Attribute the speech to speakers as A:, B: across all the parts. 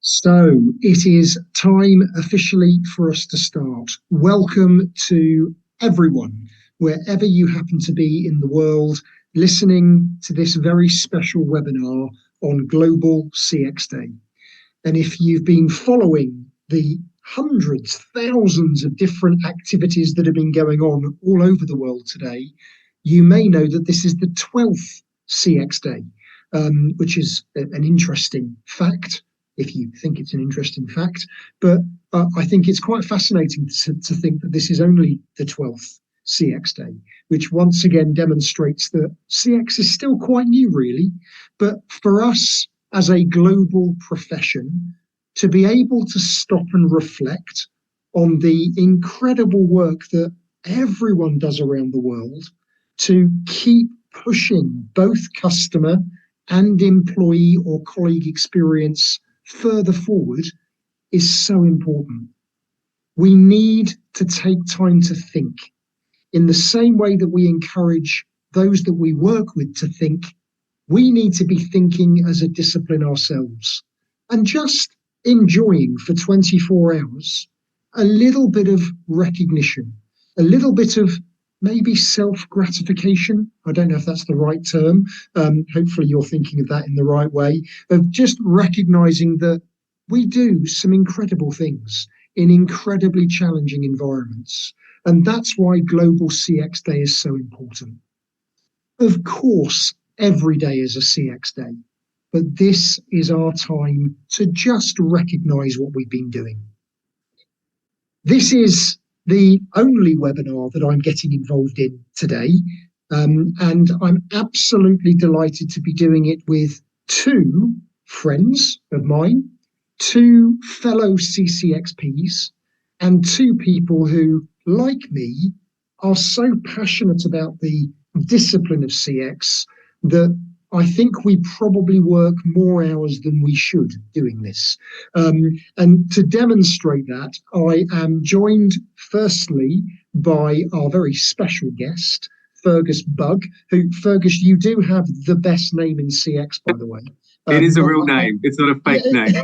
A: So it is time officially for us to start. Welcome to everyone, wherever you happen to be in the world, listening to this very special webinar on Global CX Day. And if you've been following the hundreds, thousands of different activities that have been going on all over the world today, you may know that this is the 12th CX Day, which is an interesting fact, if you think it's an interesting fact. But I think it's quite fascinating to think that this is only the 12th CX Day, which once again demonstrates that CX is still quite new, really. But for us as a global profession, to be able to stop and reflect on the incredible work that everyone does around the world to keep pushing both customer and employee or colleague experience further forward is so important. We need to take time to think in the same way that we encourage those that we work with to think. We need to be thinking as a discipline ourselves and just enjoying for 24 hours a little bit of recognition, a little bit of maybe self-gratification. I don't know if that's the right term. Hopefully you're thinking of that in the right way, of just recognizing that we do some incredible things in incredibly challenging environments. And that's why Global CX Day is so important. Of course, every day is a CX Day, but this is our time to just recognize what we've been doing. This is the only webinar that I'm getting involved in today, and I'm absolutely delighted to be doing it with two friends of mine, two fellow CCXPs, and two people who, like me, are so passionate about the discipline of CX that I think we probably work more hours than we should doing this. And to demonstrate that, I am joined firstly by our very special guest, Fergus Bugg, who, Fergus, you do have the best name in CX, by the way.
B: It is a real name. It's not a fake name.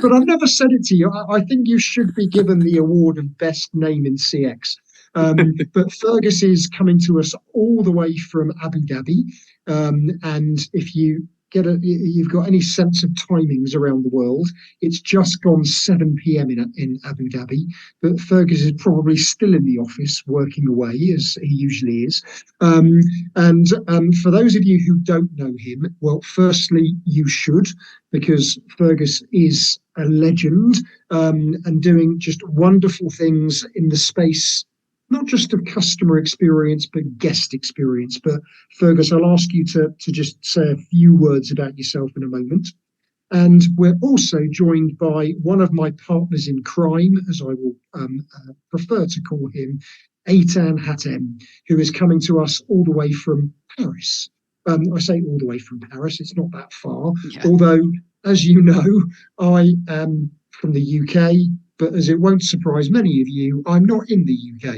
A: But I've never said it to you. I think you should be given the award of best name in CX. But Fergus is coming to us all the way from Abu Dhabi. And if you've got any sense of timings around the world, it's just gone 7 p.m. in Abu Dhabi. But Fergus is probably still in the office working away, as he usually is. And for those of you who don't know him, well, firstly, you should, because Fergus is a legend and doing just wonderful things in the space, not just of customer experience, but guest experience. But Fergus, I'll ask you to just say a few words about yourself in a moment. And we're also joined by one of my partners in crime, as I will prefer to call him, Eytan Hattem, who is coming to us all the way from Paris. I say all the way from Paris, it's not that far. Yeah. Although, as you know, I am from the UK, but as it won't surprise many of you, I'm not in the UK.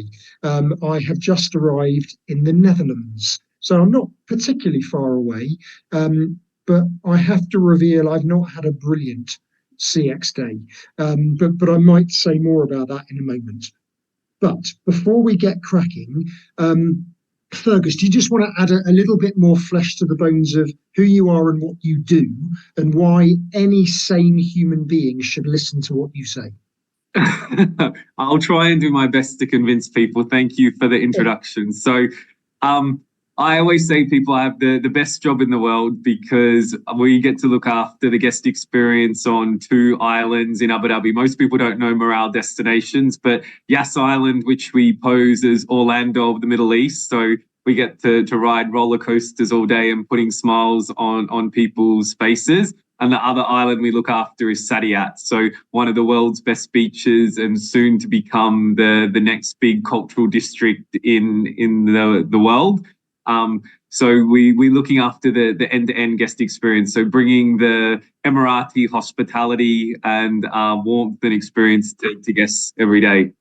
A: I have just arrived in the Netherlands, so I'm not particularly far away. But I have to reveal I've not had a brilliant CX Day. But I might say more about that in a moment. But before we get cracking, Fergus, do you just want to add a little bit more flesh to the bones of who you are and what you do, and why any sane human being should listen to what you say?
B: I'll try and do my best to convince people. Thank you for the introduction. So I always say people have the best job in the world because we get to look after the guest experience on 2 islands in Abu Dhabi. Most people don't know Miral destinations, but Yas Island, which we pose as Orlando of the Middle East. So we get to ride roller coasters all day and putting smiles on people's faces. And the other island we look after is Saadiyat, so one of the world's best beaches and soon to become the next big cultural district in the world. So we're looking after the end-to-end guest experience, so bringing the Emirati hospitality and warmth and experience to guests every day.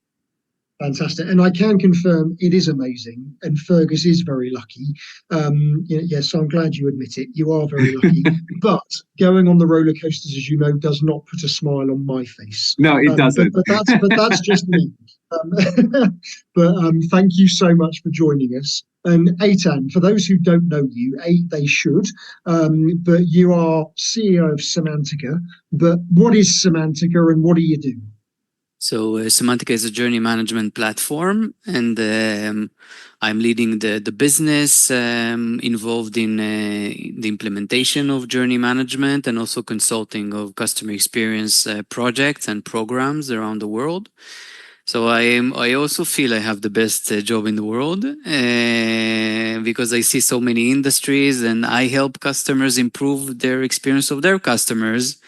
A: Fantastic. And I can confirm it is amazing. And Fergus is very lucky. So I'm glad you admit it. You are very lucky. But going on the roller coasters, as you know, does not put a smile on my face.
B: No, it doesn't.
A: But that's just me. Thank you so much for joining us. And Eytan, for those who don't know you, they should. But you are CEO of Cemantica. But what is Cemantica and what do you do?
C: So Cemantica is a journey management platform, and I'm leading the business involved in the implementation of journey management and also consulting of customer experience projects and programs around the world. So I also feel I have the best job in the world because I see so many industries and I help customers improve their experience of their customers,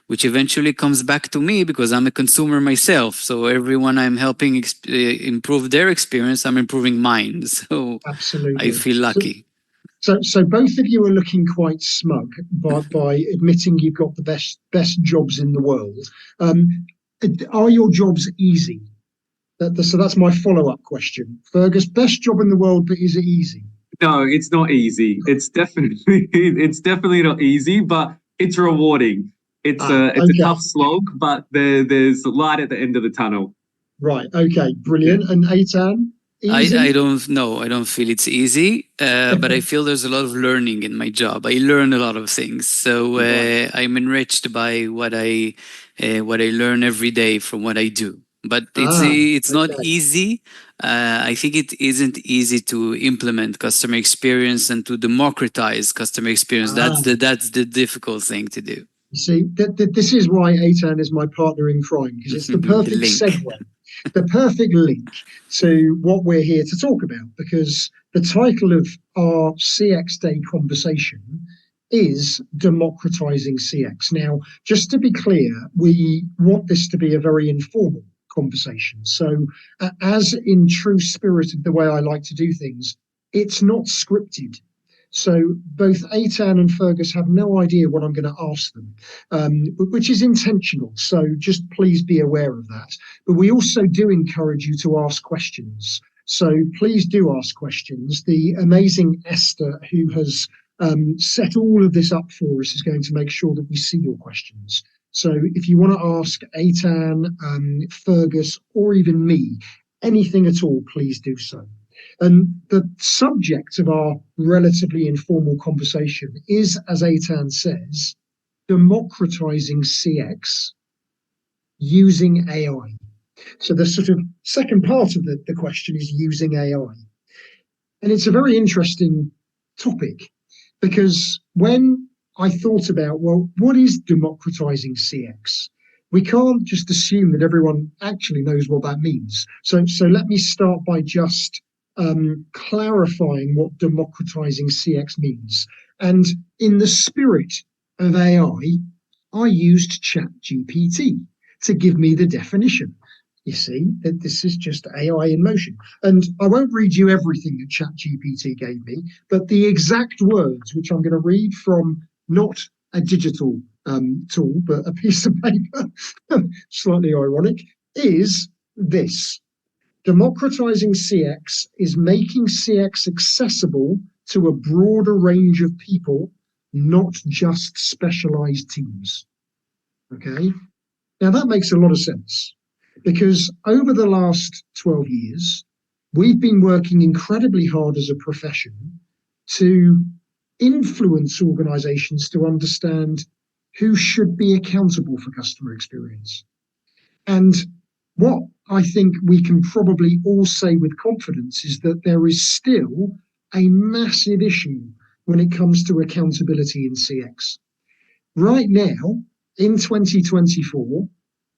C: which eventually comes back to me because I'm a consumer myself. So everyone I'm helping improve their experience, I'm improving mine. So
A: absolutely,
C: I feel lucky.
A: So both of you are looking quite smug by admitting you've got the best jobs in the world. Are your jobs easy? So that's my follow-up question. Fergus, best job in the world, but is it easy?
B: No, it's not easy. It's definitely not easy, but it's rewarding. It's a tough slog, but there's light at the end of the tunnel.
A: Right. Okay. Brilliant. And Eytan?
C: I don't know. I don't feel it's easy, but I feel there's a lot of learning in my job. I learn a lot of things, so I'm enriched by what I learn every day from what I do. But it's not easy. I think it isn't easy to implement customer experience and to democratize customer experience. That's the difficult thing to do.
A: You see, this is why Eytan is my partner in crime, because it's the perfect segue, the perfect link to what we're here to talk about, because the title of our CX Day conversation is Democratizing CX. Now, just to be clear, we want this to be a very informal conversation. So as in true spirit of the way I like to do things, it's not scripted. So both Eytan and Fergus have no idea what I'm going to ask them, which is intentional. So just please be aware of that. But we also do encourage you to ask questions. So please do ask questions. The amazing Esther, who has set all of this up for us, is going to make sure that we see your questions. So if you want to ask Eytan, Fergus, or even me, anything at all, please do so. And the subject of our relatively informal conversation is, as Eytan says, democratizing CX using AI. So the sort of second part of the question is using AI. And it's a very interesting topic because when I thought about, well, what is democratizing CX? We can't just assume that everyone actually knows what that means. So let me start by just clarifying what democratizing CX means. And in the spirit of AI, I used ChatGPT to give me the definition. You see, that this is just AI in motion. And I won't read you everything that ChatGPT gave me, but the exact words, which I'm going to read from not a digital tool, but a piece of paper, slightly ironic, is this. Democratizing CX is making CX accessible to a broader range of people, not just specialized teams. Okay? Now that makes a lot of sense because over the last 12 years, we've been working incredibly hard as a profession to influence organizations to understand who should be accountable for customer experience. And what I think we can probably all say with confidence is that there is still a massive issue when it comes to accountability in CX. Right now, in 2024,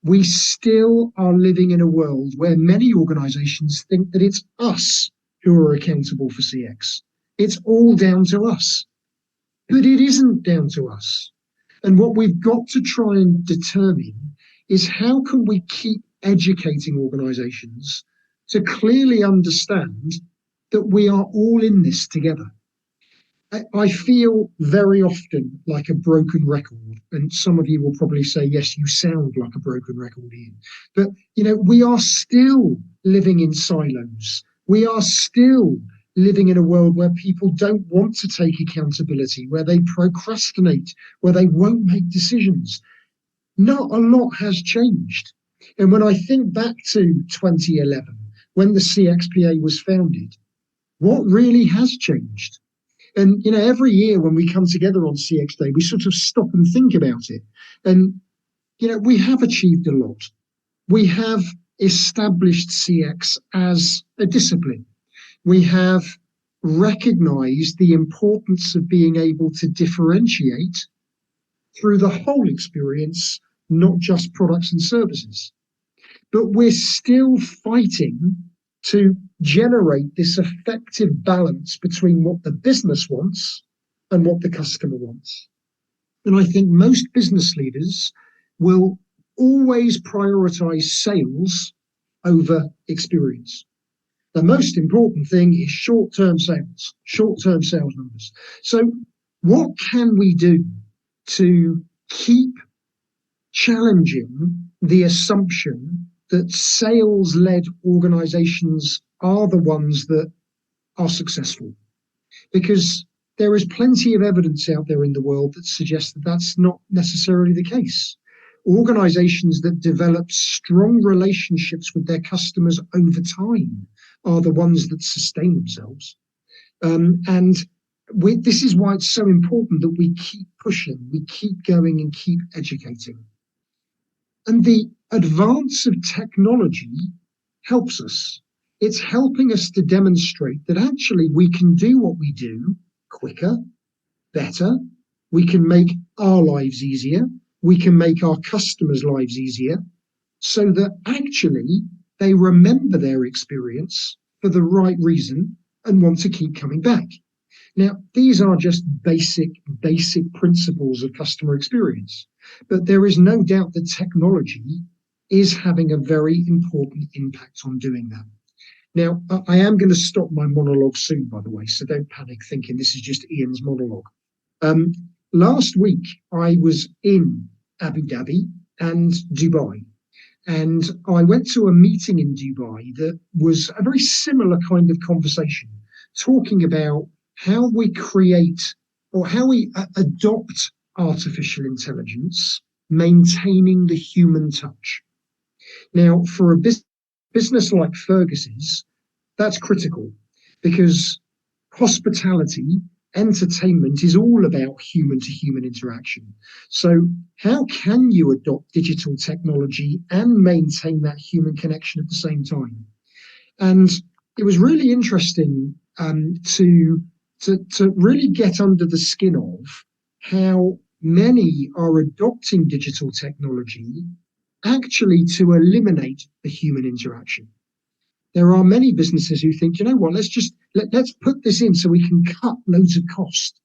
A: we still are living in a world where many organizations think that it's us who are accountable for CX. It's all down to us. But it isn't down to us. And what we've got to try and determine is how can we keep educating organizations to clearly understand that we are all in this together. I feel very often like a broken record, and some of you will probably say, yes, you sound like a broken record, Ian. But, you know, we are still living in silos. We are still living in a world where people don't want to take accountability, where they procrastinate, where they won't make decisions. Not a lot has changed. And when I think back to 2011, when the CXPA was founded, what really has changed? And, you know, every year when we come together on CX Day, we sort of stop and think about it. And, you know, we have achieved a lot. We have established CX as a discipline. We have recognized the importance of being able to differentiate through the whole experience, not just products and services. But we're still fighting to generate this effective balance between what the business wants and what the customer wants. And I think most business leaders will always prioritize sales over experience. The most important thing is short-term sales numbers. So what can we do to keep challenging the assumption that sales-led organizations are the ones that are successful? Because there is plenty of evidence out there in the world that suggests that that's not necessarily the case. Organizations that develop strong relationships with their customers over time are the ones that sustain themselves. This is why it's so important that we keep pushing, we keep going and keep educating. And the advance of technology helps us. It's helping us to demonstrate that actually we can do what we do quicker, better. We can make our lives easier. We can make our customers' lives easier so that actually they remember their experience for the right reason and want to keep coming back. Now, these are just basic principles of customer experience, but there is no doubt that technology is having a very important impact on doing that. Now, I am going to stop my monologue soon, by the way, so don't panic thinking this is just Ian's monologue. Last week, I was in Abu Dhabi and Dubai, and I went to a meeting in Dubai that was a very similar kind of conversation, talking about how we create or how we adopt artificial intelligence, maintaining the human touch. Now, for a business like Fergus's, that's critical because hospitality, entertainment is all about human-to-human interaction. So how can you adopt digital technology and maintain that human connection at the same time? And it was really interesting to really get under the skin of how many are adopting digital technology actually to eliminate the human interaction. There are many businesses who think, you know what, let's put this in so we can cut loads of cost.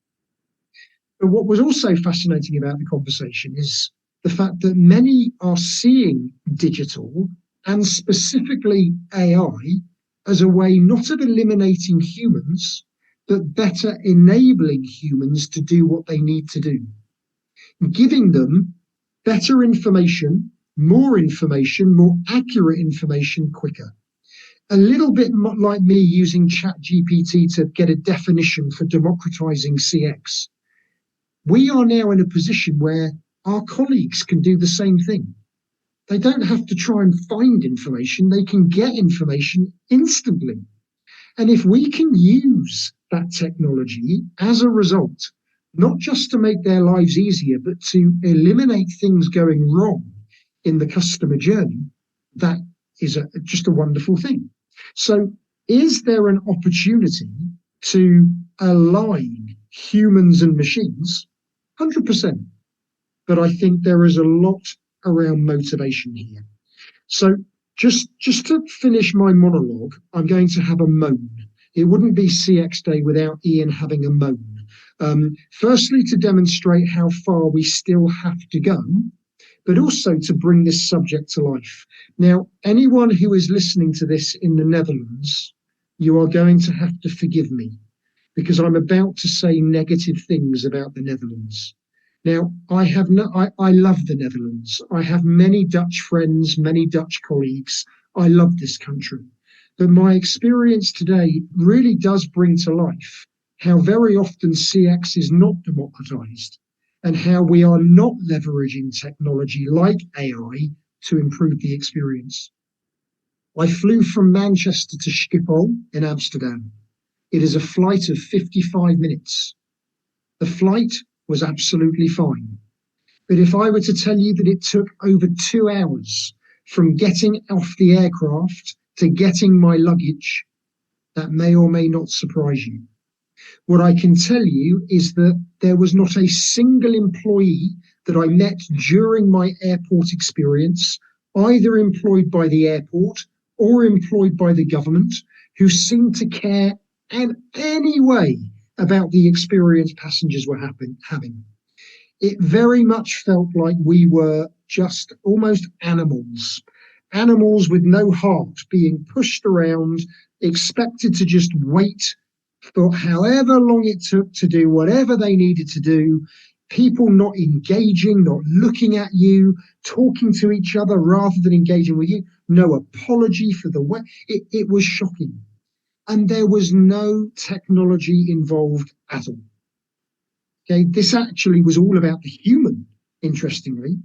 A: But what was also fascinating about the conversation is the fact that many are seeing digital and specifically AI as a way not of eliminating humans, but better enabling humans to do what they need to do, giving them better information, more accurate information quicker. A little bit like me using ChatGPT to get a definition for democratizing CX. We are now in a position where our colleagues can do the same thing. They don't have to try and find information. They can get information instantly. And if we can use that technology as a result, not just to make their lives easier, but to eliminate things going wrong in the customer journey, that is just a wonderful thing. So is there an opportunity to align humans and machines? 100%. But I think there is a lot around motivation here. So just to finish my monologue, I'm going to have a moan. It wouldn't be CX Day without Ian having a moan. Firstly, to demonstrate how far we still have to go, but also to bring this subject to life. Now, anyone who is listening to this in the Netherlands, you are going to have to forgive me because I'm about to say negative things about the Netherlands. Now, I love the Netherlands. I have many Dutch friends, many Dutch colleagues. I love this country. But my experience today really does bring to life how very often CX is not democratized and how we are not leveraging technology like AI to improve the experience. I flew from Manchester to Schiphol in Amsterdam. It is a flight of 55 minutes. The flight was absolutely fine. But if I were to tell you that it took over 2 hours from getting off the aircraft to getting my luggage, that may or may not surprise you. What I can tell you is that there was not a single employee that I met during my airport experience, either employed by the airport or employed by the government, who seemed to care in any way about the experience passengers were having. It very much felt like we were just almost animals with no heart, being pushed around, expected to just wait for however long it took to do whatever they needed to do, people not engaging, not looking at you, talking to each other rather than engaging with you, no apology for the way. It was shocking. And there was no technology involved at all. Okay, this actually was all about the human, interestingly.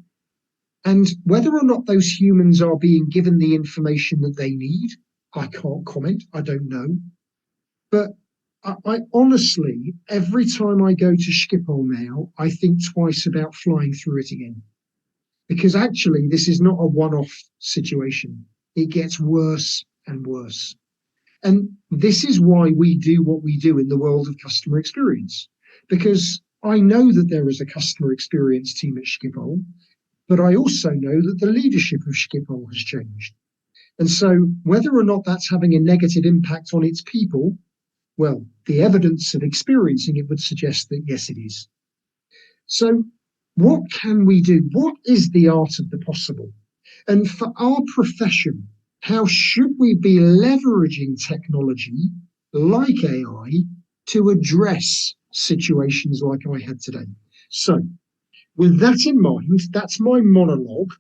A: And whether or not those humans are being given the information that they need, I can't comment. I don't know. But I honestly, every time I go to Schiphol now, I think twice about flying through it again. Because actually, this is not a one-off situation. It gets worse and worse. And this is why we do what we do in the world of customer experience. Because I know that there is a customer experience team at Schiphol, but I also know that the leadership of Schiphol has changed. And so whether or not that's having a negative impact on its people, well, the evidence of experiencing it would suggest that yes, it is. So what can we do? What is the art of the possible? And for our profession, how should we be leveraging technology like AI to address situations like I had today? So with that in mind, that's my monologue.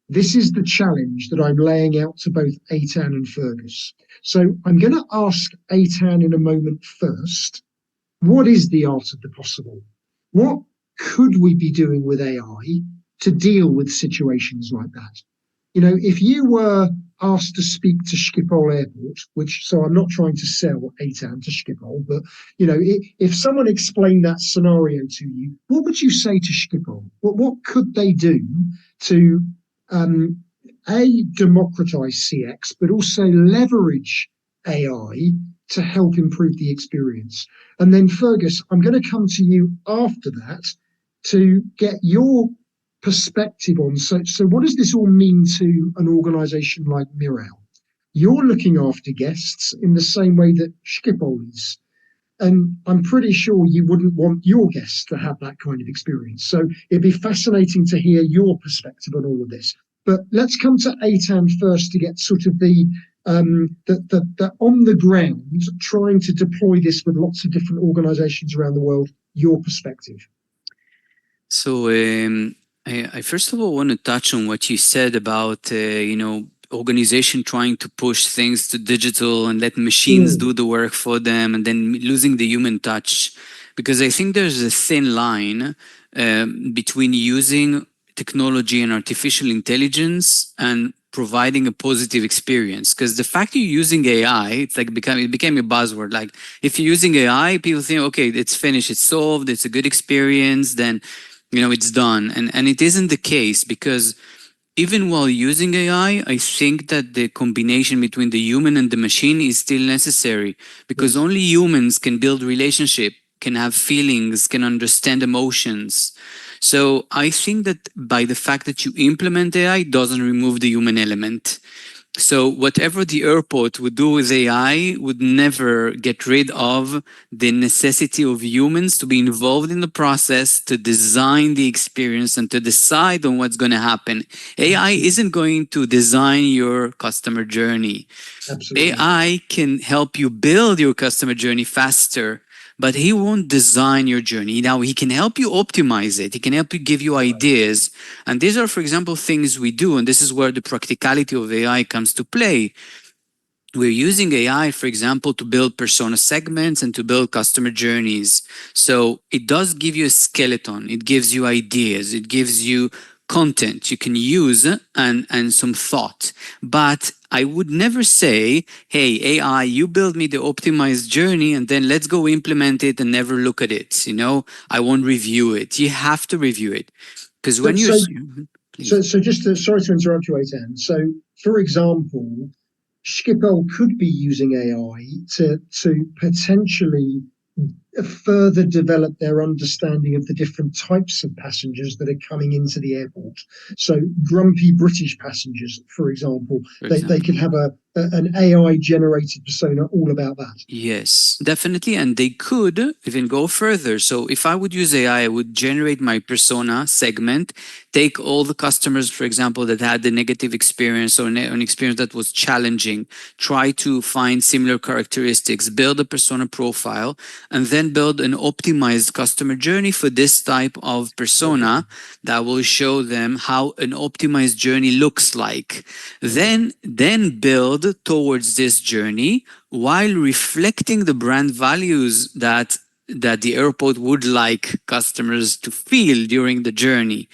A: This is the challenge that I'm laying out to both Eytan and Fergus. So I'm going to ask Eytan in a moment first, what is the art of the possible? What could we be doing with AI to deal with situations like that? You know, if you were asked to speak to Schiphol Airport, so I'm not trying to sell Eytan to Schiphol, but, you know, if someone explained that scenario to you, what would you say to Schiphol? What could they do to democratize CX, but also leverage AI to help improve the experience? And then Fergus, I'm going to come to you after that to get your perspective on, so what does this all mean to an organization like Miral? You're looking after guests in the same way that Schiphol is. And I'm pretty sure you wouldn't want your guests to have that kind of experience. So it'd be fascinating to hear your perspective on all of this. But let's come to Eytan first to get sort of the on the ground, trying to deploy this with lots of different organizations around the world, your perspective.
C: So I first of all want to touch on what you said about, organization trying to push things to digital and let machines do the work for them and then losing the human touch. Because I think there's a thin line between using technology and artificial intelligence and providing a positive experience. Because the fact you're using AI, it became a buzzword. Like if you're using AI, people think, okay, it's finished, it's solved, it's a good experience, then it's done. And it isn't the case, because even while using AI, I think that the combination between the human and the machine is still necessary, because only humans can build relationship, can have feelings, can understand emotions. So I think that by the fact that you implement AI doesn't remove the human element. So whatever the airport would do with AI would never get rid of the necessity of humans to be involved in the process, to design the experience and to decide on what's going to happen. AI isn't going to design your customer journey.
A: Absolutely.
C: AI can help you build your customer journey faster, but he won't design your journey. Now, he can help you optimize it. He can help you give you ideas. And these are, for example, things we do. And this is where the practicality of AI comes to play. We're using AI, for example, to build persona segments and to build customer journeys. So it does give you a skeleton. It gives you ideas. It gives you content you can use and some thought. But I would never say, hey, AI, you build me the optimized journey and then let's go implement it and never look at it. I won't review it. You have to review it. Because when you're...
A: So just sorry to interrupt you, Eytan. So, for example, Schiphol could be using AI to potentially further develop their understanding of the different types of passengers that are coming into the airport. So grumpy British passengers, for example, they could have an AI generated persona all about that.
C: Yes, definitely. And they could even go further. So if I would use AI, I would generate my persona segment, take all the customers, for example, that had the negative experience or an experience that was challenging, try to find similar characteristics, build a persona profile, and then build an optimized customer journey for this type of persona that will show them how an optimized journey looks like. Then build towards this journey while reflecting the brand values that the airport would like customers to feel during the journey.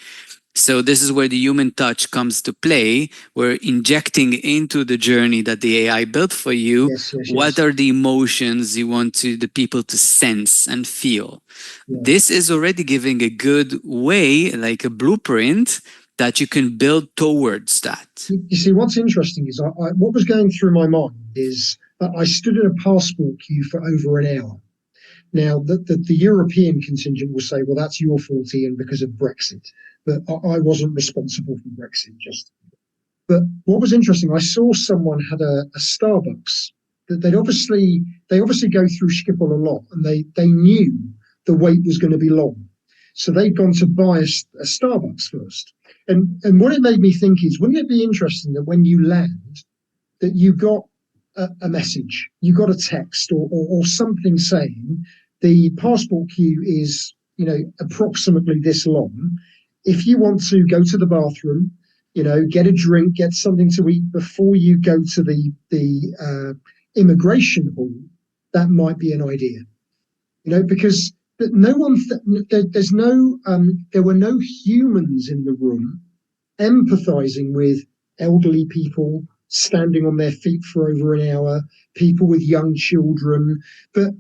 C: So this is where the human touch comes to play. We're injecting into the journey that the AI built for you. What are the emotions you want the people to sense and feel? Yeah. This is already giving a good way, like a blueprint that you can build towards that.
A: You see, what's interesting is what was going through my mind is I stood in a passport queue for over an hour. Now, the European contingent will say, well, that's your fault, Ian, because of Brexit. But I wasn't responsible for Brexit. But what was interesting, I saw someone had a Starbucks. They obviously go through Schiphol a lot, and they knew the wait was going to be long. So they'd gone to buy a Starbucks first. And what it made me think is, wouldn't it be interesting that when you land, that you got a message, you got a text or something saying the passport queue is, approximately this long. If you want to go to the bathroom, get a drink, get something to eat before you go to the immigration hall, that might be an idea. Because there were no humans in the room empathizing with elderly people standing on their feet for over an hour, people with young children. But,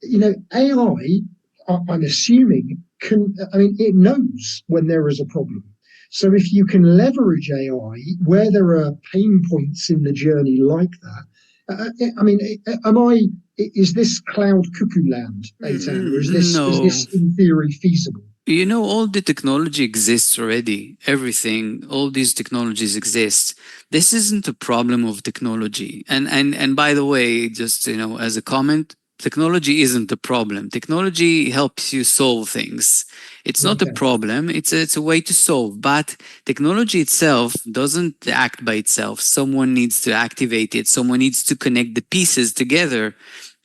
A: AI, I'm assuming, it knows when there is a problem. So if you can leverage AI where there are pain points in the journey like that, is this cloud cuckoo land, Eytan, or is this in theory feasible?
C: All the technology exists already. Everything, all these technologies exist. This isn't a problem of technology. And by the way, just as a comment, technology isn't a problem. Technology helps you solve things. It's not a problem. It's a way to solve. But technology itself doesn't act by itself. Someone needs to activate it. Someone needs to connect the pieces together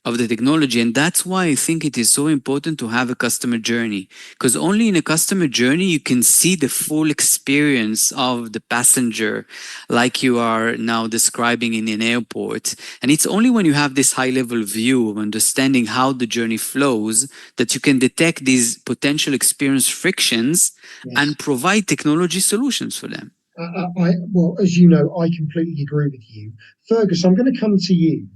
C: of the technology. And that's why I think it is so important to have a customer journey, because only in a customer journey you can see the full experience of the passenger, like you are now describing in an airport. And it's only when you have this high level view of understanding how the journey flows that you can detect these potential experience frictions and provide technology solutions for them.
A: Well, as you know, I completely agree with you. Fergus, I'm going to come to you.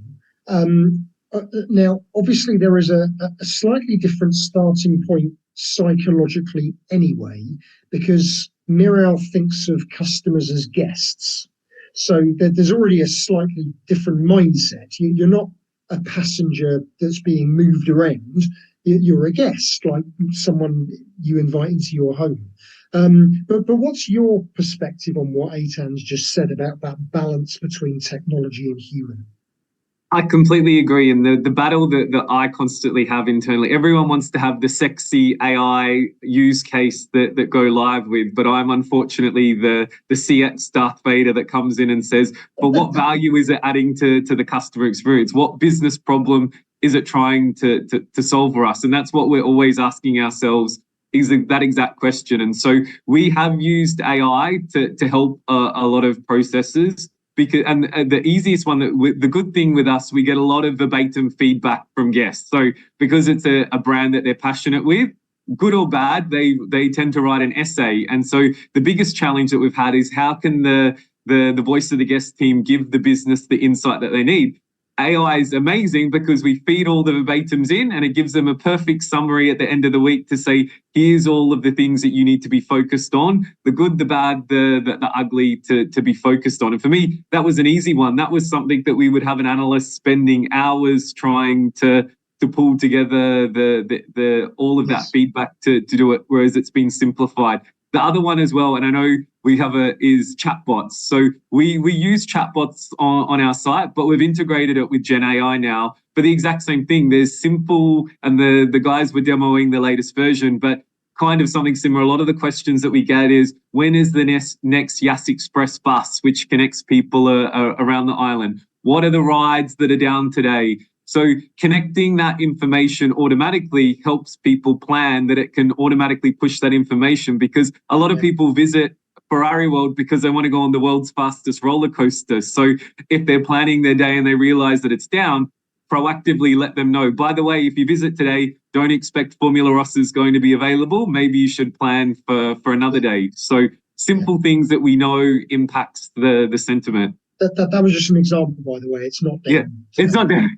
A: Now, obviously, there is a slightly different starting point psychologically anyway, because Miral thinks of customers as guests. So there's already a slightly different mindset. You're not a passenger that's being moved around. You're a guest, like someone you invite into your home. But what's your perspective on what Eytan's just said about that balance between technology and human?
B: I completely agree. And the battle that I constantly have internally, everyone wants to have the sexy AI use case that go live with, but I'm unfortunately the CX Darth Vader that comes in and says, but what value is it adding to the customer experience? What business problem is it trying to solve for us? And that's what we're always asking ourselves, is that exact question. And so we have used AI to help a lot of processes. And the easiest one, the good thing with us, we get a lot of verbatim feedback from guests. So because it's a brand that they're passionate with, good or bad, they tend to write an essay. And so the biggest challenge that we've had is how can the voice of the guest team give the business the insight that they need? AI is amazing because we feed all the verbatims in and it gives them a perfect summary at the end of the week to say, here's all of the things that you need to be focused on, the good, the bad, the ugly to be focused on. And for me, that was an easy one. That was something that we would have an analyst spending hours trying to pull together the all of that feedback to do it, whereas it's been simplified. The other one as well, and I know we have is chatbots. So we use chatbots on our site, but we've integrated it with Gen AI now for the exact same thing. There's simple, and the guys were demoing the latest version, but kind of something similar. A lot of the questions that we get is, when is the next Yas Express bus, which connects people around the island? What are the rides that are down today? So connecting that information automatically helps people plan that it can automatically push that information, because a lot of people visit Ferrari World because they want to go on the world's fastest roller coaster. So if they're planning their day and they realize that it's down, proactively let them know, by the way, if you visit today, don't expect Formula Rossa is going to be available. Maybe you should plan for another day. So simple things that we know impacts the sentiment.
A: That was just an example, by the way. It's not there.
B: Yeah, it's not there.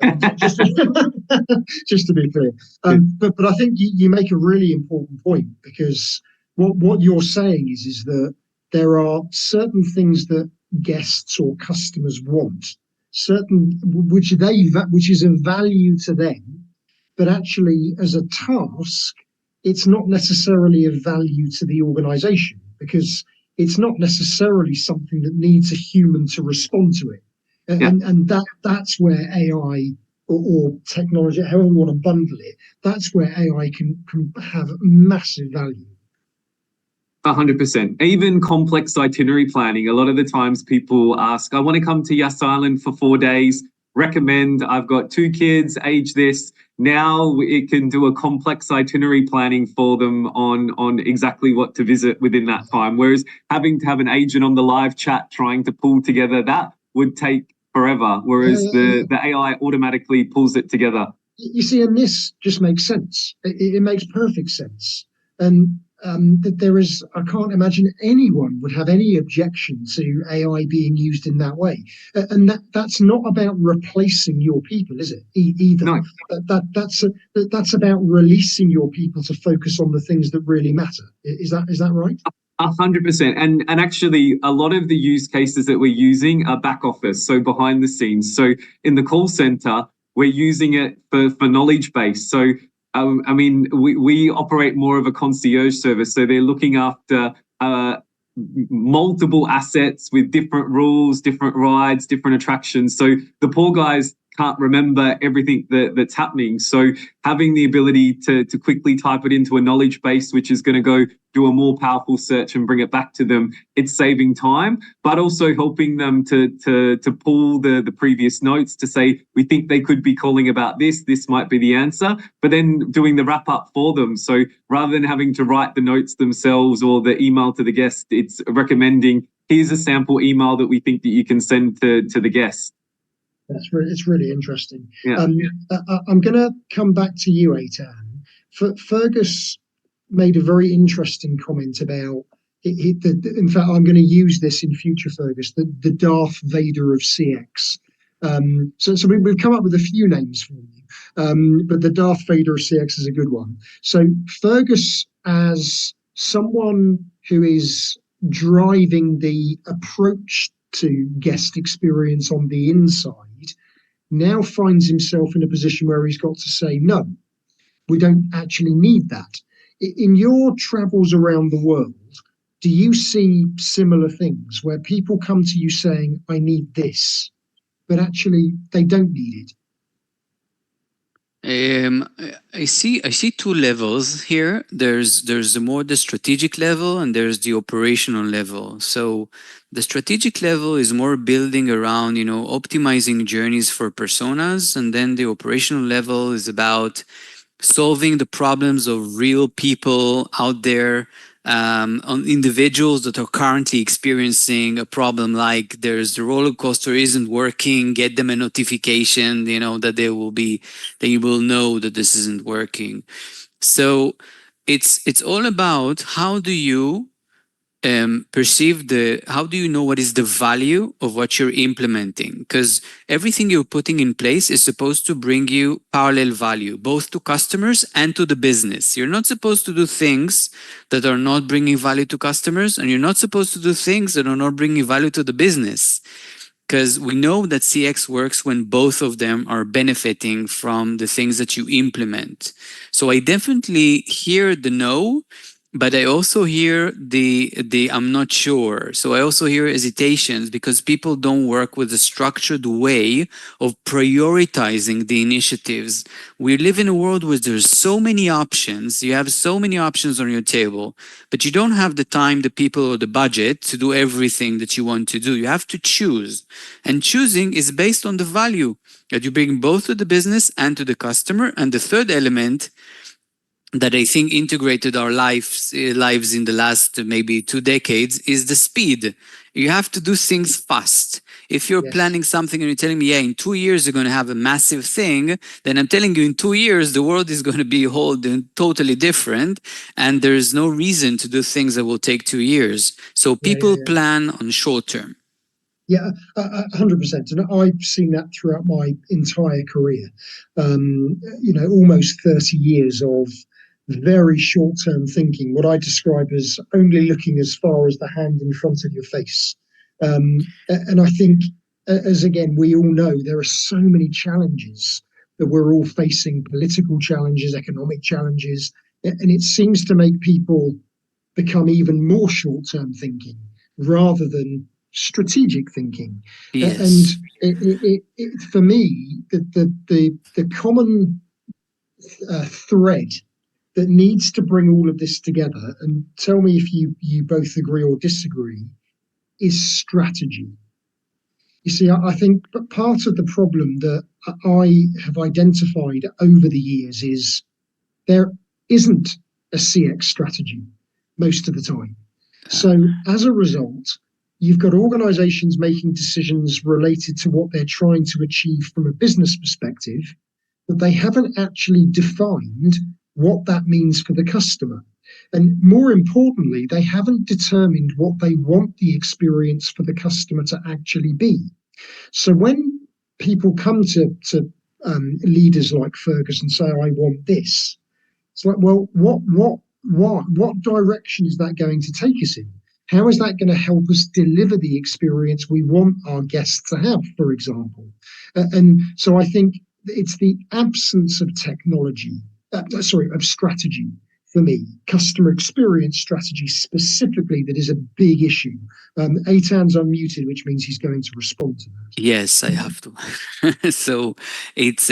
A: just to be clear. But I think you make a really important point, because what you're saying is that there are certain things that guests or customers want, which is of value to them, but actually as a task, it's not necessarily of value to the organization, because it's not necessarily something that needs a human to respond to it. And that's where AI or technology, however you want to bundle it, that's where AI can have massive value.
B: 100%. Even complex itinerary planning. A lot of the times people ask, I want to come to Yas Island for 4 days. Recommend, I've got 2 kids, age this. Now it can do a complex itinerary planning for them on exactly what to visit within that time. Whereas having to have an agent on the live chat trying to pull together that would take forever. Whereas the AI automatically pulls it together.
A: You see, and this just makes sense. It makes perfect sense. And that there is, I can't imagine anyone would have any objection to AI being used in that way. And that's not about replacing your people, is it? Either. No. That's about releasing your people to focus on the things that really matter. Is that right?
B: 100%. And actually, a lot of the use cases that we're using are back office, so behind the scenes. So in the call center, we're using it for knowledge base. So I mean, we operate more of a concierge service, so they're looking after multiple assets with different rules, different rides, different attractions. So the poor guys can't remember everything that's happening. So having the ability to quickly type it into a knowledge base, which is going to go do a more powerful search and bring it back to them, it's saving time, but also helping them to pull the previous notes to say, we think they could be calling about this might be the answer, but then doing the wrap up for them. So rather than having to write the notes themselves or the email to the guest, it's recommending, here's a sample email that we think that you can send to the guest.
A: It's really interesting.
B: Yeah.
A: I'm going to come back to you, Eytan. Fergus made a very interesting comment about, in fact, I'm going to use this in future, Fergus, the Darth Vader of CX. So we've come up with a few names for you, but the Darth Vader of CX is a good one. So Fergus, as someone who is driving the approach to guest experience on the inside, now finds himself in a position where he's got to say, no, we don't actually need that. In your travels around the world, do you see similar things where people come to you saying, I need this, but actually they don't need it?
C: I see two levels here. There's more the strategic level and there's the operational level. So the strategic level is more building around, optimizing journeys for personas, and then the operational level is about solving the problems of real people out there, on individuals that are currently experiencing a problem, like there's the roller coaster isn't working, get them a notification, that that you will know that this isn't working. So it's all about how do you how do you know what is the value of what you're implementing? Because everything you're putting in place is supposed to bring you parallel value, both to customers and to the business. You're not supposed to do things that are not bringing value to customers, and you're not supposed to do things that are not bringing value to the business. Because we know that CX works when both of them are benefiting from the things that you implement. So I definitely hear the no, but I also hear the I'm not sure. So I also hear hesitations because people don't work with a structured way of prioritizing the initiatives. We live in a world where there's so many options. You have so many options on your table, but you don't have the time, the people, or the budget to do everything that you want to do. You have to choose. And choosing is based on the value that you bring both to the business and to the customer. And the third element that I think integrated our lives in the last maybe 2 decades is the speed. You have to do things fast. If you're planning something and you're telling me, in 2 years you're going to have a massive thing, then I'm telling you in 2 years the world is going to be totally different, and there's no reason to do things that will take 2 years. So people plan on short term.
A: Yeah, 100%. And I've seen that throughout my entire career. Almost 30 years of very short-term thinking, what I describe as only looking as far as the hand in front of your face. And I think, as again, we all know, there are so many challenges that we're all facing, political challenges, economic challenges, and it seems to make people become even more short-term thinking rather than strategic thinking.
C: Yes.
A: And for me, the common thread that needs to bring all of this together, and tell me if you both agree or disagree, is strategy. You see, I think part of the problem that I have identified over the years is there isn't a CX strategy most of the time. So as a result, you've got organizations making decisions related to what they're trying to achieve from a business perspective, but they haven't actually defined what that means for the customer. And more importantly, they haven't determined what they want the experience for the customer to actually be. So when people come to leaders like Fergus and say, I want this, it's like, well, what direction is that going to take us in? How is that going to help us deliver the experience we want our guests to have, for example? And so I think it's the absence of technology, of strategy for me, customer experience strategy specifically, that is a big issue. Eytan's unmuted, which means he's going to respond to that.
C: Yes, I have to. So it's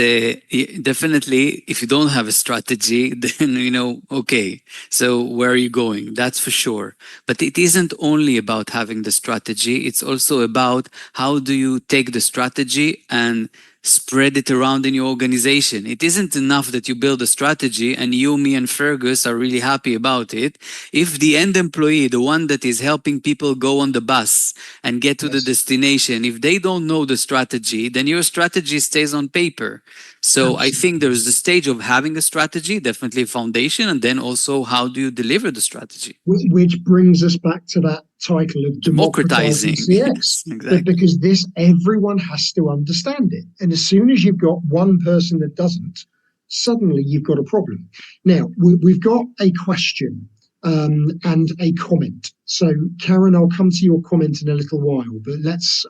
C: definitely, if you don't have a strategy, then, okay, so where are you going? That's for sure. But it isn't only about having the strategy. It's also about how do you take the strategy and spread it around in your organization. It isn't enough that you build a strategy and you, me, and Fergus are really happy about it. If the end employee, the one that is helping people go on the bus and get to the destination, if they don't know the strategy, then your strategy stays on paper. So I think there's the stage of having a strategy, definitely a foundation, and then also how do you deliver the strategy?
A: Which brings us back to that title of democratizing CX.
C: Exactly.
A: Because everyone has to understand it. And as soon as you've got one person that doesn't, suddenly you've got a problem. Now, we've got a question and a comment. So, Karen, I'll come to your comment in a little while, but let's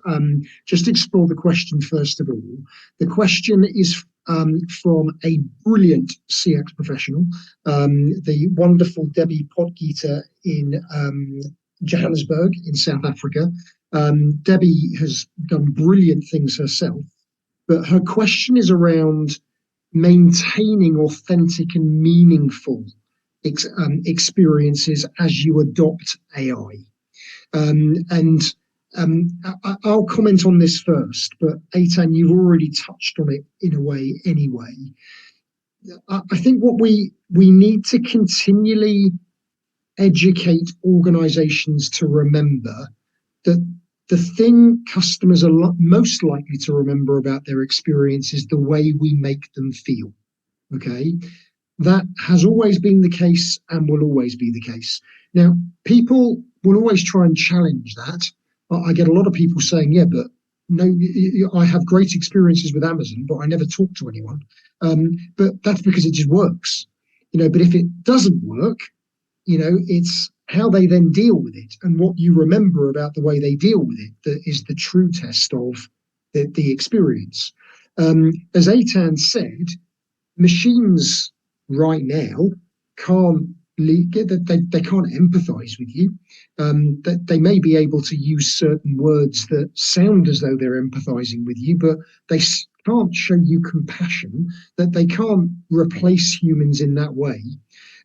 A: just explore the question first of all. The question is from a brilliant CX professional, the wonderful Debbie Potgieter in Johannesburg in South Africa. Debbie has done brilliant things herself, but her question is around maintaining authentic and meaningful experiences as you adopt AI. I'll comment on this first, but Eytan, you've already touched on it in a way anyway. I think what we need to continually educate organizations to remember that the thing customers are most likely to remember about their experience is the way we make them feel. Okay, that has always been the case and will always be the case. Now, people will always try and challenge that. I get a lot of people saying, yeah, but no, I have great experiences with Amazon, but I never talk to anyone. But that's because it just works. But if it doesn't work, it's how they then deal with it and what you remember about the way they deal with it that is the true test of the experience. As Eytan said, machines right now can't they can't empathize with you. That they may be able to use certain words that sound as though they're empathizing with you, but they can't show you compassion, that they can't replace humans in that way.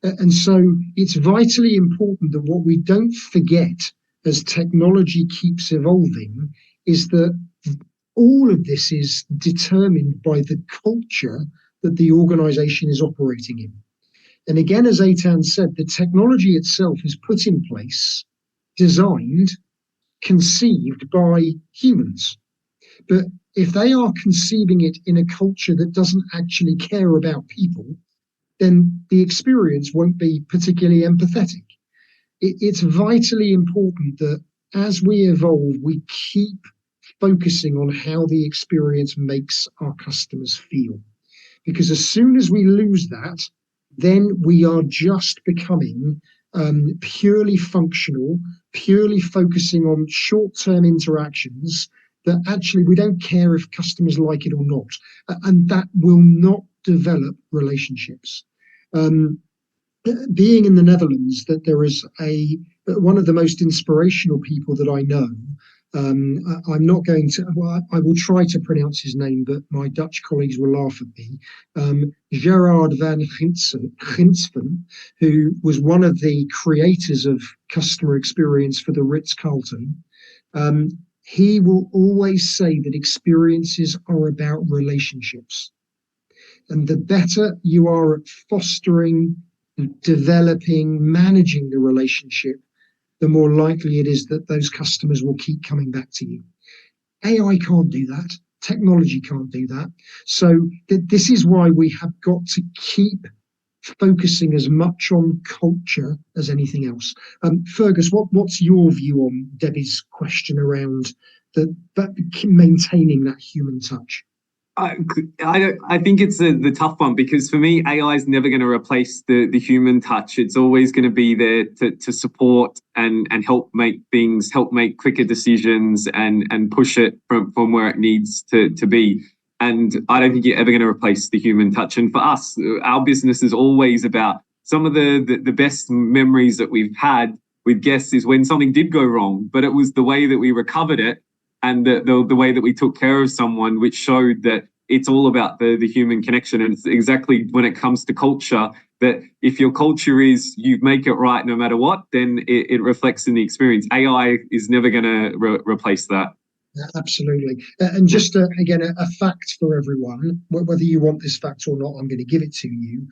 A: And so it's vitally important that what we don't forget as technology keeps evolving is that all of this is determined by the culture that the organization is operating in. And again, as Eytan said, the technology itself is put in place, designed, conceived by humans. But if they are conceiving it in a culture that doesn't actually care about people, then the experience won't be particularly empathetic. It's vitally important that as we evolve, we keep focusing on how the experience makes our customers feel. Because as soon as we lose that, then we are just becoming purely functional, purely focusing on short-term interactions that actually we don't care if customers like it or not. And that will not develop relationships. Being in the Netherlands, that there is one of the most inspirational people that I know. I'm not going to, well, I will try to pronounce his name, but my Dutch colleagues will laugh at me. Gerard van Ginsven, who was one of the creators of customer experience for the Ritz-Carlton. He will always say that experiences are about relationships. And the better you are at fostering, developing, managing the relationship, the more likely it is that those customers will keep coming back to you. AI can't do that. Technology can't do that. So this is why we have got to keep focusing as much on culture as anything else. Fergus, what's your view on Debbie's question around maintaining that human touch?
B: I think it's the tough one, because for me, AI is never going to replace the human touch. It's always going to be there to support and help make quicker decisions and push it from where it needs to be. And I don't think you're ever going to replace the human touch. And for us, our business is always about some of the best memories that we've had with guests is when something did go wrong, but it was the way that we recovered it and the way that we took care of someone, which showed that it's all about the human connection. And it's exactly when it comes to culture, that if your culture is you make it right no matter what, then it reflects in the experience. AI is never going to replace that.
A: Absolutely. And just again, a fact for everyone, whether you want this fact or not, I'm going to give it to you.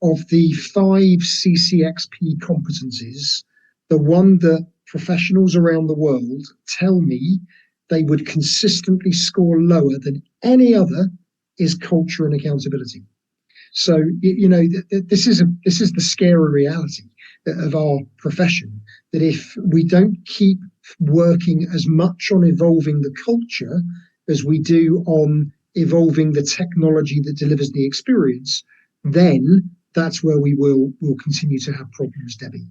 A: Of the 5 CCXP competencies, the one that professionals around the world tell me they would consistently score lower than any other is culture and accountability. So, this is the scary reality of our profession, that if we don't keep working as much on evolving the culture as we do on evolving the technology that delivers the experience, then that's where we will continue to have problems, Debbie.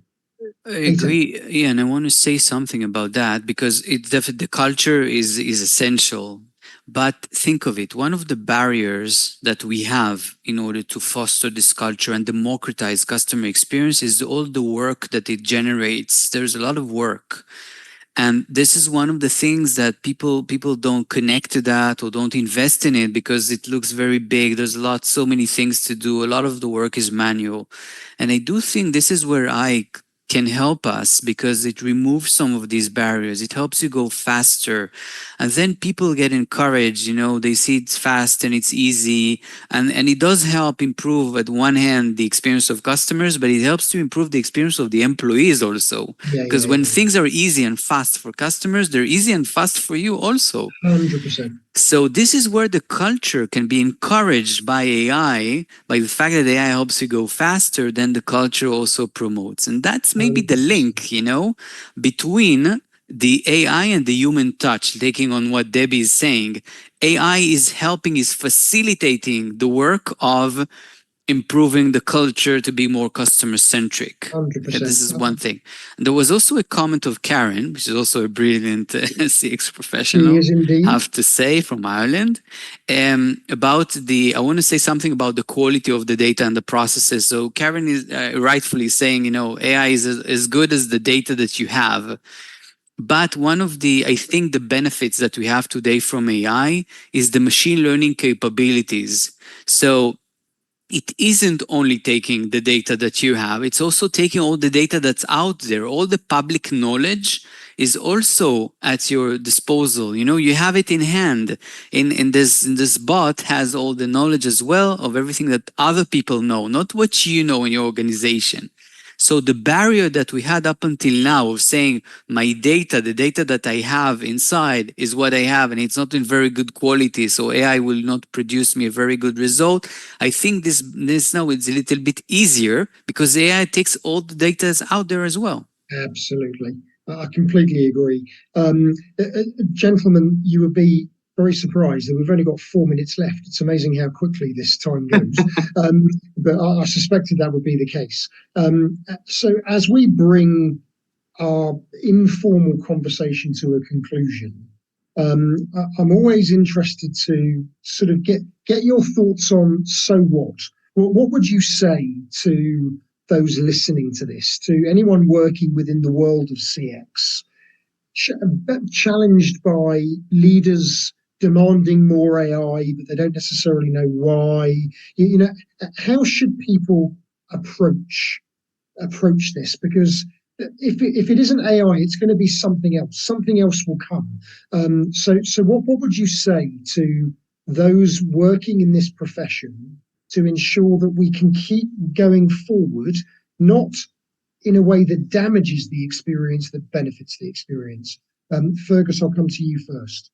C: I agree. Yeah, and I want to say something about that, because the culture is essential. But think of it, one of the barriers that we have in order to foster this culture and democratize customer experience is all the work that it generates. There's a lot of work. And this is one of the things that people don't connect to that or don't invest in it because it looks very big. There's so many things to do. A lot of the work is manual. And I do think this is where I can help us because it removes some of these barriers. It helps you go faster. And then people get encouraged, they see it's fast and it's easy. And it does help improve, at one hand, the experience of customers, but it helps to improve the experience of the employees also. Because when things are easy and fast for customers, they're easy and fast for you also.
A: 100%.
C: So this is where the culture can be encouraged by AI, by the fact that AI helps you go faster, then the culture also promotes. And that's maybe the link, between the AI and the human touch, taking on what Debbie is saying. AI is facilitating the work of improving the culture to be more customer-centric.
A: 100%.
C: This is one thing. And there was also a comment of Karen, which is also a brilliant CX professional,
A: she is indeed.
C: I have to say, from Ireland, about I want to say something about the quality of the data and the processes. So Karen is rightfully saying, AI is as good as the data that you have. But one of I think the benefits that we have today from AI is the machine learning capabilities. So it isn't only taking the data that you have, it's also taking all the data that's out there. All the public knowledge is also at your disposal. You have it in hand. In this bot has all the knowledge as well of everything that other people know, not what you know in your organization. So the barrier that we had up until now of saying my data, the data that I have inside is what I have and it's not in very good quality, so AI will not produce me a very good result. I think this now is a little bit easier because AI takes all the data that's out there as well.
A: Absolutely. I completely agree. Gentlemen, you would be very surprised that we've only got 4 minutes left. It's amazing how quickly this time goes. But I suspected that would be the case. So as we bring our informal conversation to a conclusion, I'm always interested to sort of get your thoughts on so what? What would you say to those listening to this, to anyone working within the world of CX, challenged by leaders demanding more AI, but they don't necessarily know why? How should people approach this? Because if it isn't AI, it's going to be something else. Something else will come. So what would you say to those working in this profession to ensure that we can keep going forward, not in a way that damages the experience, that benefits the experience? Fergus, I'll come to you first.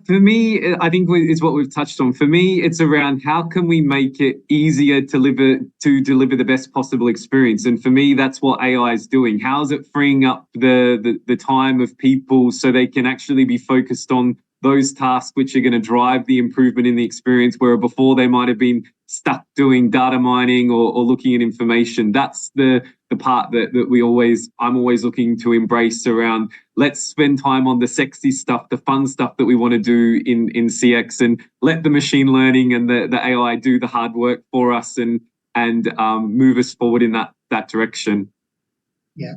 B: For me, I think it's what we've touched on. For me, it's around how can we make it easier to deliver the best possible experience. And for me, that's what AI is doing. How is it freeing up the time of people so they can actually be focused on those tasks which are going to drive the improvement in the experience, where before they might have been stuck doing data mining or looking at information. That's the part that I'm always looking to embrace around. Let's spend time on the sexy stuff, the fun stuff that we want to do in CX, and let the machine learning and the AI do the hard work for us and move us forward in that direction.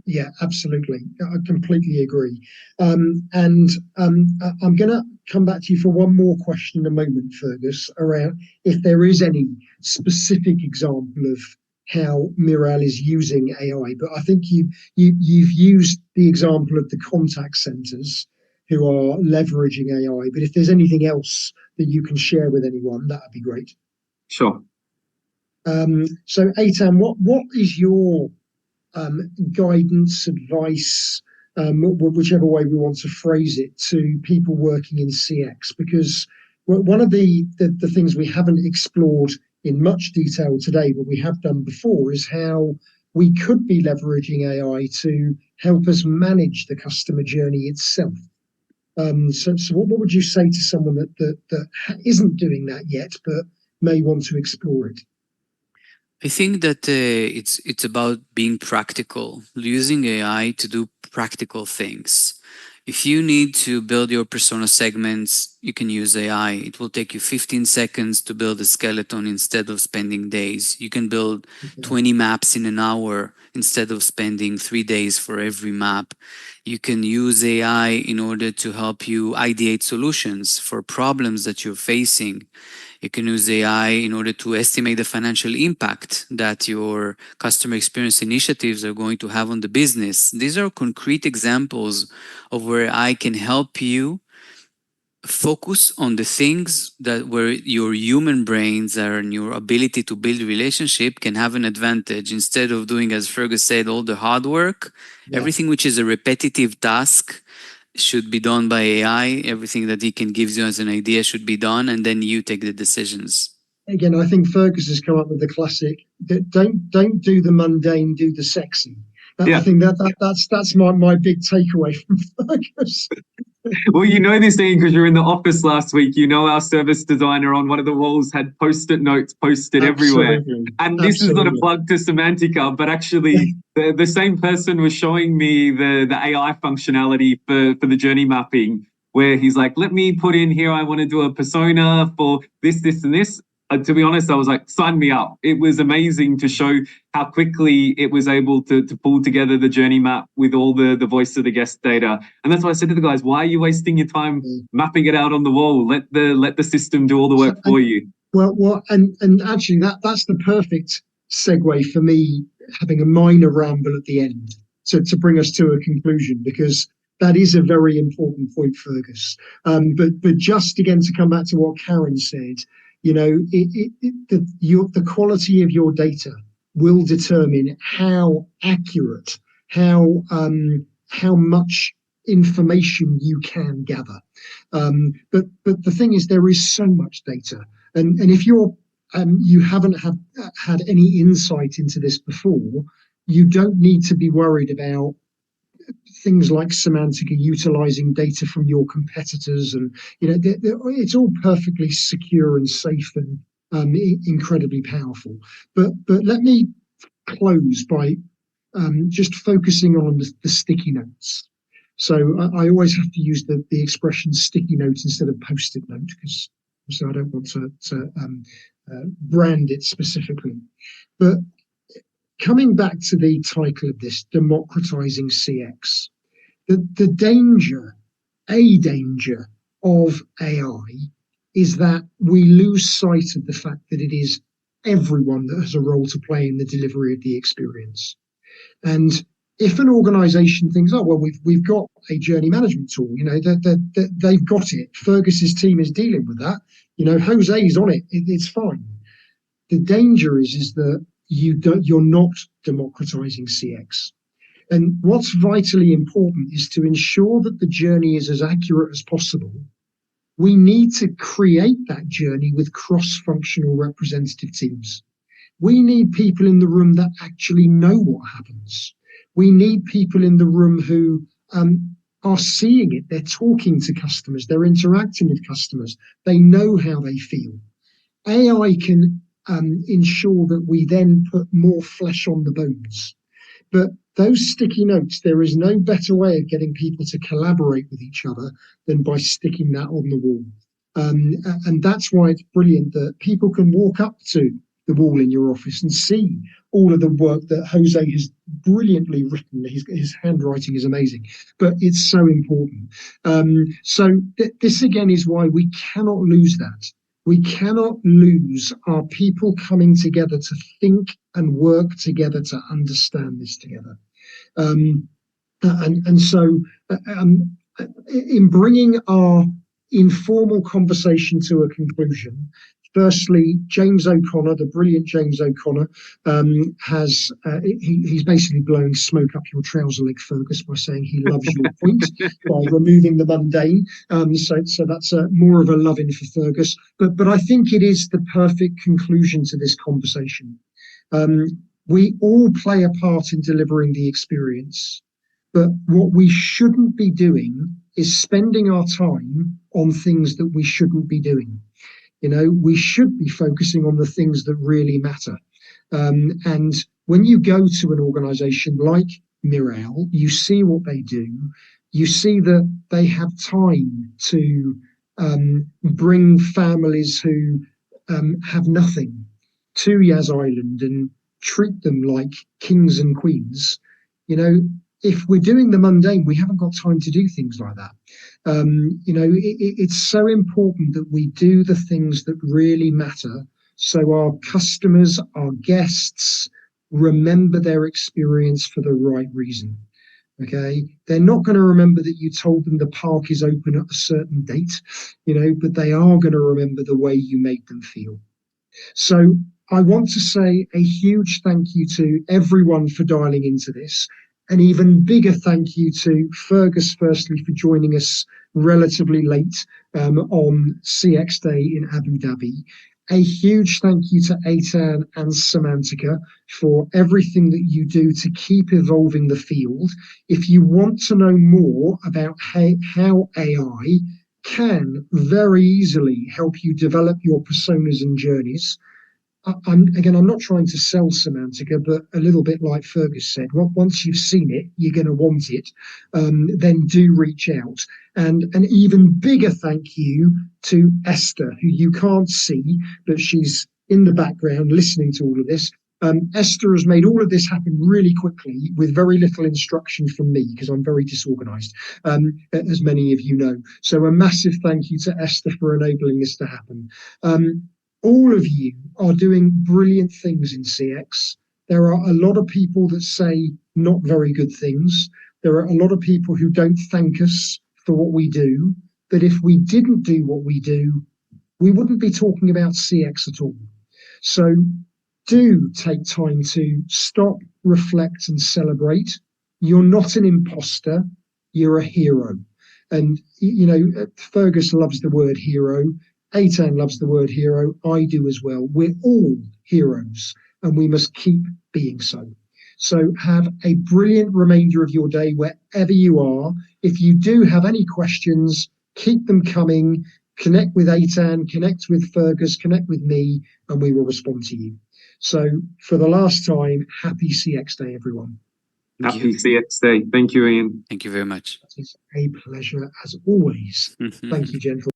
A: Yeah, absolutely. I completely agree. And I'm going to come back to you for one more question in a moment, Fergus, around if there is any specific example of how Miral is using AI. But I think you've used the example of the contact centers who are leveraging AI. But if there's anything else that you can share with anyone, that would be great.
B: Sure.
A: So Eytan, what is your guidance, advice, whichever way we want to phrase it, to people working in CX? Because one of the things we haven't explored in much detail today, but we have done before, is how we could be leveraging AI to help us manage the customer journey itself. So what would you say to someone that isn't doing that yet, but may want to explore it?
C: I think that it's about being practical, using AI to do practical things. If you need to build your persona segments, you can use AI. It will take you 15 seconds to build a skeleton instead of spending days. You can build 20 maps in an hour instead of spending 3 days for every map. You can use AI in order to help you ideate solutions for problems that you're facing. You can use AI in order to estimate the financial impact that your customer experience initiatives are going to have on the business. These are concrete examples of where I can help you focus on the things that where your human brains and your ability to build relationship can have an advantage, instead of doing, as Fergus said, all the hard work. Everything which is a repetitive task should be done by AI. Everything that he can give you as an idea should be done, and then you take the decisions.
A: Again, I think Fergus has come up with the classic that don't do the mundane, do the sexy. I think that's my big takeaway from Fergus.
B: Well, you know this, Ian, because you're in the office last week. You know our service designer on one of the walls had Post-it notes posted everywhere. And this is not a plug to Cemantica, but actually the same person was showing me the AI functionality for the journey mapping, where he's like, let me put in here, I want to do a persona for this, this, and this. To be honest, I was like, sign me up. It was amazing to show how quickly it was able to pull together the journey map with all the voice of the guest data. And that's why I said to the guys, why are you wasting your time mapping it out on the wall? Let the system do all the work for you.
A: Well, and actually that's the perfect segue for me, having a minor ramble at the end to bring us to a conclusion, because that is a very important point, Fergus. But just again, to come back to what Karen said, you know, the quality of your data will determine how accurate, how much information you can gather. But the thing is, there is so much data, and if you haven't had any insight into this before, you don't need to be worried about things like Cemantica utilizing data from your competitors, and it's all perfectly secure and safe and incredibly powerful. But let me close by just focusing on the sticky notes. So I always have to use the expression sticky note instead of post-it note, because I don't want to brand it specifically. But coming back to the title of this, Democratizing CX, the danger of AI is that we lose sight of the fact that it is everyone that has a role to play in the delivery of the experience. And if an organization thinks, oh, well, we've got a journey management tool, they've got it, Fergus's team is dealing with that, Jose's on it, it's fine. The danger is that you're not democratizing CX. And what's vitally important is to ensure that the journey is as accurate as possible. We need to create that journey with cross-functional representative teams. We need people in the room that actually know what happens. We need people in the room who are seeing it. They're talking to customers. They're interacting with customers. They know how they feel. AI can ensure that we then put more flesh on the bones. But those sticky notes, there is no better way of getting people to collaborate with each other than by sticking that on the wall. And that's why it's brilliant that people can walk up to the wall in your office and see all of the work that Jose has brilliantly written. His handwriting is amazing, but it's so important. So this again is why we cannot lose that. We cannot lose our people coming together to think and work together to understand this together. And so in bringing our informal conversation to a conclusion, firstly, James O'Connor, the brilliant James O'Connor, he's basically blowing smoke up your trouser leg, Fergus, by saying he loves your point by removing the mundane. So that's more of a love-in for Fergus. But I think it is the perfect conclusion to this conversation. We all play a part in delivering the experience, but what we shouldn't be doing is spending our time on things that we shouldn't be doing. We should be focusing on the things that really matter. And when you go to an organization like Miral, you see what they do, you see that they have time to bring families who have nothing to Yas Island and treat them like kings and queens. You know, if we're doing the mundane, we haven't got time to do things like that. You know, it's so important that we do the things that really matter, so our customers, our guests, remember their experience for the right reason. Okay, they're not going to remember that you told them the park is open at a certain date, you know, but they are going to remember the way you made them feel. So I want to say a huge thank you to everyone for dialing into this. An even bigger thank you to Fergus, firstly, for joining us relatively late on CX Day in Abu Dhabi. A huge thank you to Eytan and Cemantica for everything that you do to keep evolving the field. If you want to know more about how AI can very easily help you develop your personas and journeys, I'm not trying to sell Cemantica, but a little bit like Fergus said, once you've seen it, you're going to want it, then do reach out. And an even bigger thank you to Esther, who you can't see, but she's in the background listening to all of this. Esther has made all of this happen really quickly with very little instruction from me, because I'm very disorganized, as many of you know. So a massive thank you to Esther for enabling this to happen. All of you are doing brilliant things in CX. There are a lot of people that say not very good things. There are a lot of people who don't thank us for what we do. But if we didn't do what we do, we wouldn't be talking about CX at all. So do take time to stop, reflect, and celebrate. You're not an imposter. You're a hero. And, you know, Fergus loves the word hero. Eytan loves the word hero. I do as well. We're all heroes, and we must keep being so. So have a brilliant remainder of your day wherever you are. If you do have any questions, keep them coming. Connect with Eytan, connect with Fergus, connect with me, and we will respond to you. So for the last time, happy CX Day, everyone.
B: Happy CX Day. Thank you, Ian.
C: Thank you very much.
A: It's a pleasure as always. Thank you, gentlemen.